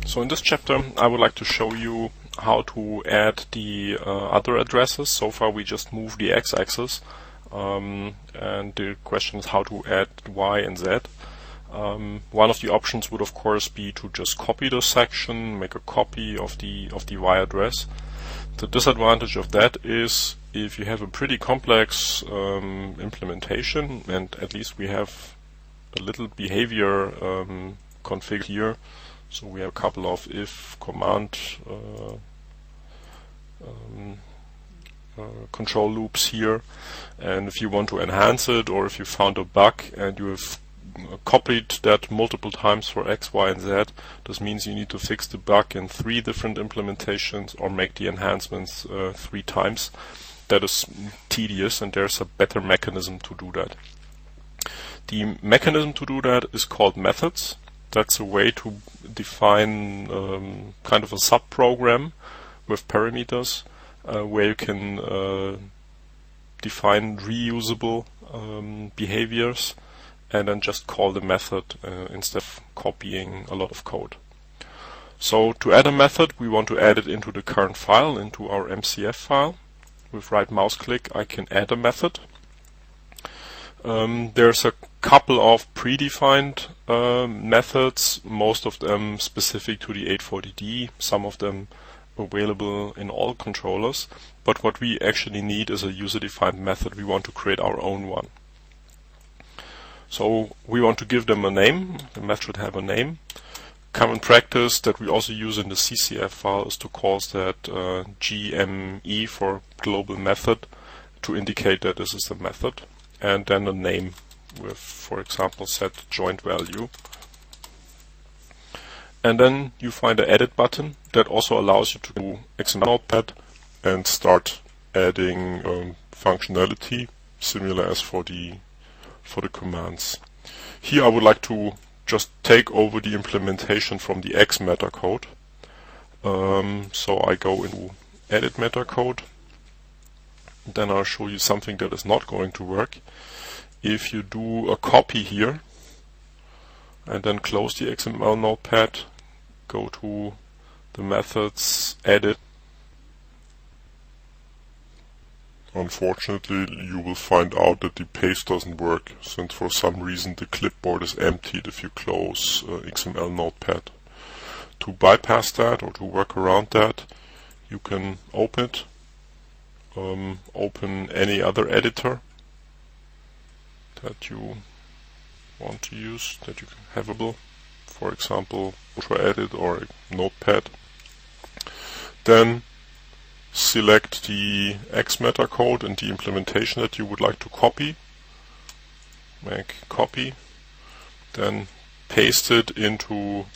So in this chapter I would like to show you how to add the other addresses. So far we just moved the x-axis, and the question is how to add y and z. One of the options would of course be to just copy this section, make a copy of the y address. The disadvantage of that is if you have a pretty complex implementation, and at least we have a little behavior configured here. So we have a couple of if command control loops here, and if you want to enhance it, or if you found a bug and you have copied that multiple times for x, y, and z, this means you need to fix the bug in 3 different implementations or make the enhancements 3 times. That is tedious, and there's a better mechanism to do that. The mechanism to do that is called methods. That's a way to define kind of a subprogram with parameters where you can define reusable behaviors and then just call the method instead of copying a lot of code. So to add a method, we want to add it into the current file, into our MCF file. With right mouse click I can add a method. There's a couple of predefined methods, most of them specific to the 840D, some of them available in all controllers, but what we actually need is a user-defined method. We want to create our own one. So we want to give them a name. The method should have a name. Common practice that we also use in the CCF file is to call that GME for global method to indicate that this is the method, and then a name with, for example, set joint value. And then you find the edit button that also allows you to do XML Notepad and start adding functionality similar as for the commands. Here I would like to just take over the implementation from the X meta code. So I go into edit meta code. Then I'll show you something that is not going to work. If you do a copy here and then close the XML Notepad, go to the methods, edit. Unfortunately, you will find out that the paste doesn't work, since for some reason the clipboard is emptied if you close XML Notepad. To bypass that or to work around that, you can open it. Open any other editor that you want to use, that you have available, for example UltraEdit or Notepad. Then select the XMeta code and the implementation that you would like to copy. Make copy, then paste it into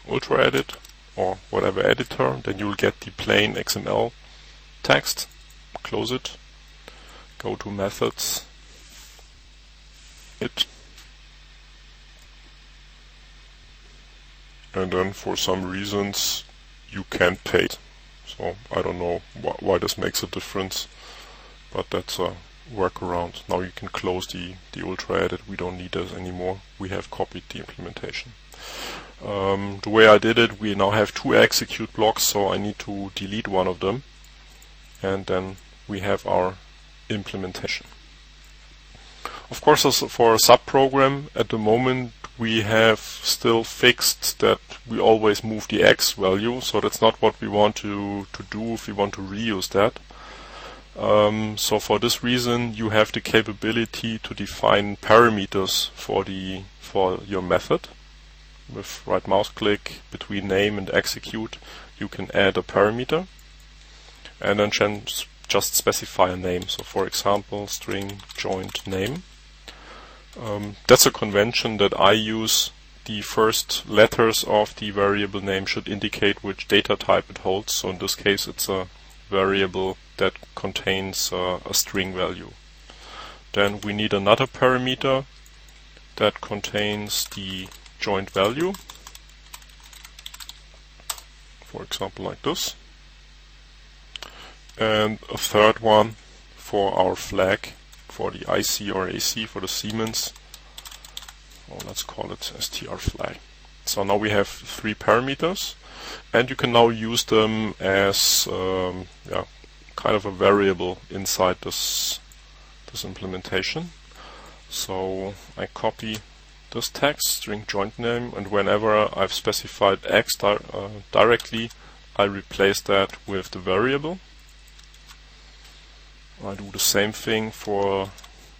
UltraEdit or whatever editor. Then you'll get the plain XML text. Close it, go to methods, and then for some reasons you can't paste. So I don't know why this makes a difference, but that's a workaround. Now you can close the UltraEdit. We don't need this anymore. We have copied the implementation. The way I did it, we now have 2 execute blocks, so I need to delete one of them, and then we have our implementation. Of course, as for a subprogram, at the moment we have still fixed that we always move the x value, so that's not what we want to do if we want to reuse that. So for this reason, you have the capability to define parameters for your method. With right mouse click between name and execute, you can add a parameter, and then just specify a name. So for example, string joint name. That's a convention that I use. The first letters of the variable name should indicate which data type it holds. So in this case it's a variable that contains a string value. Then we need another parameter that contains the joint value. For example like this. And a third one for our flag, for the IC or AC, for the Siemens. Well, let's call it str flag. So now we have 3 parameters, and you can now use them as kind of a variable inside this implementation. So I copy this text, string joint name, and whenever I've specified x directly, I replace that with the variable. I do the same thing for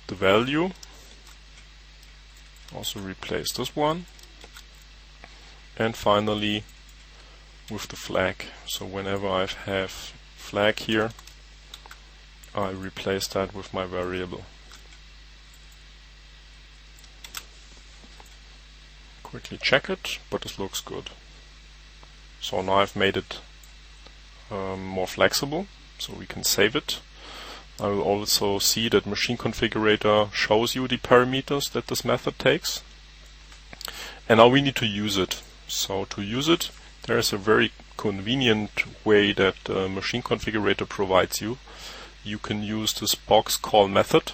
the value. Also replace this one. And finally with the flag. So whenever I have flag here, I replace that with my variable. Quickly check it, but it looks good. So now I've made it more flexible, so we can save it. I will also see that Machine Configurator shows you the parameters that this method takes. And now we need to use it. So to use it, there is a very convenient way that Machine Configurator provides you. You can use this box call method,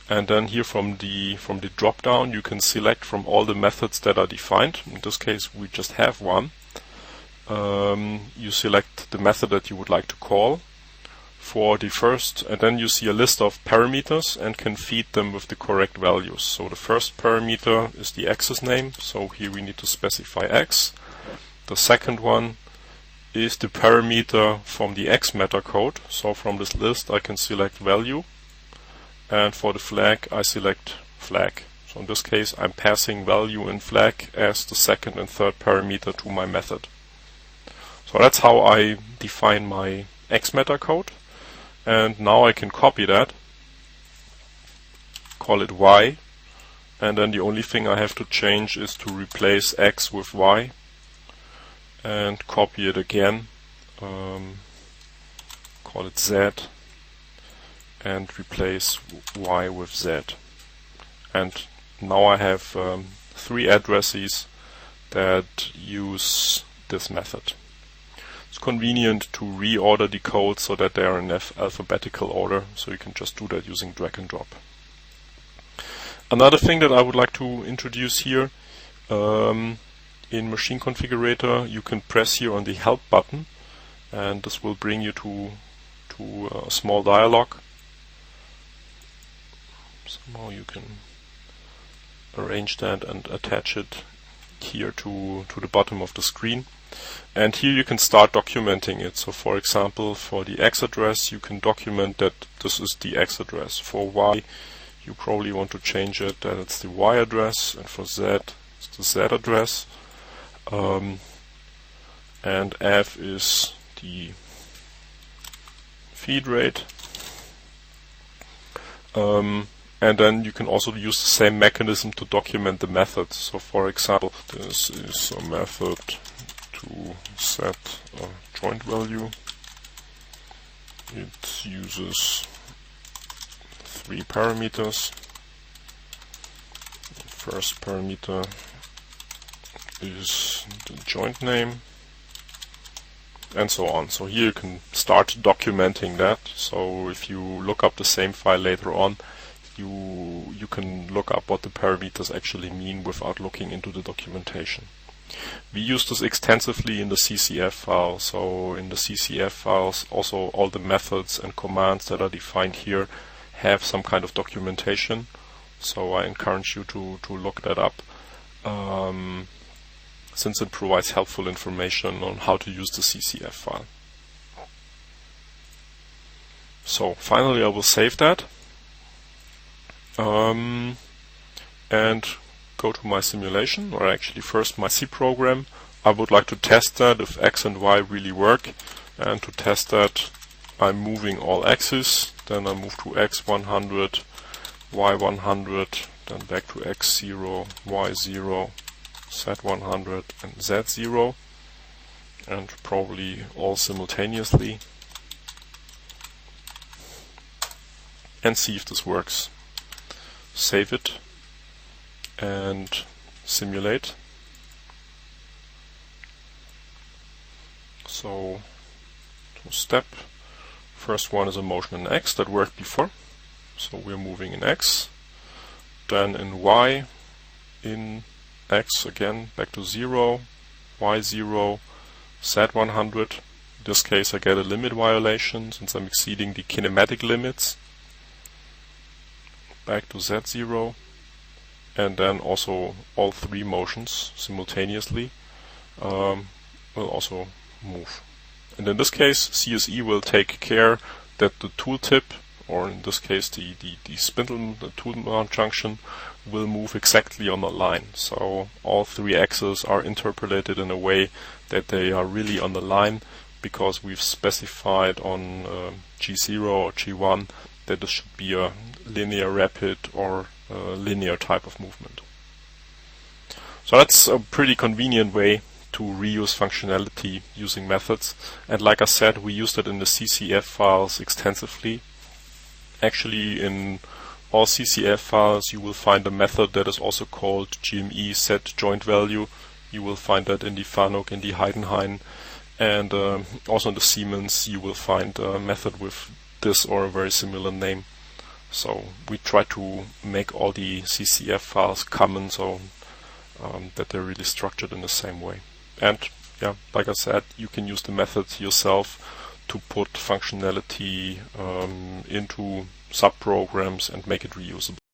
and then here from the drop down you can select from all the methods that are defined. In this case we just have one. You select the method that you would like to call for the first, and then you see a list of parameters and can feed them with the correct values. So the first parameter is the axis name, so here we need to specify x. The second one is the parameter from the x meta code, so from this list I can select value, and for the flag I select flag. So in this case I'm passing value and flag as the second and third parameter to my method. So that's how I define my x meta code. And now I can copy that, call it y, and then the only thing I have to change is to replace x with y, and copy it again, call it z, and replace y with z. And now I have 3 addresses that use this method. It's convenient to reorder the code so that they are in alphabetical order, so you can just do that using drag and drop. Another thing that I would like to introduce here, in Machine Configurator you can press here on the help button, and this will bring you to a small dialog. Somehow you can arrange that and attach it here to the bottom of the screen. And here you can start documenting it. So for example, for the x address you can document that this is the x address. For y you probably want to change it that it's the y address, and for z it's the z address. And f is the feed rate. And then you can also use the same mechanism to document the methods. So for example, this is a method to set a joint value. It uses 3 parameters. The first parameter is the joint name, and so on. So here you can start documenting that. So if you look up the same file later on, you can look up what the parameters actually mean without looking into the documentation. We use this extensively in the CCF file. So in the CCF files also all the methods and commands that are defined here have some kind of documentation. So I encourage you to look that up, since it provides helpful information on how to use the CCF file. So finally I will save that. And go to my simulation, or actually first my C program. I would like to test that if x and y really work, and to test that I'm moving all x's, then I move to x100, y100, then back to x0, y0, z100 and z0, and probably all simultaneously, and see if this works. Save it and simulate. So step, first one is a motion in x that worked before, so we're moving in x, then in y, in x again back to 0, y 0, z 100. In this case I get a limit violation since I'm exceeding the kinematic limits. Back to z 0, and then also all three motions simultaneously will also move. And in this case CSE will take care that the tooltip, or in this case the spindle, the tool mount junction, will move exactly on the line. So all three axes are interpolated in a way that they are really on the line, because we've specified on G0 or G1 that this should be a linear rapid or linear type of movement. So that's a pretty convenient way to reuse functionality using methods, and like I said, we used it in the CCF files extensively. Actually, in all CCF files you will find a method that is also called GME set joint value. You will find that in the FANUC, in the Heidenhain, and also in the Siemens you will find a method with this or a very similar name. So we try to make all the CCF files common, so that they're really structured in the same way. And yeah, like I said, you can use the methods yourself to put functionality into subprograms and make it reusable.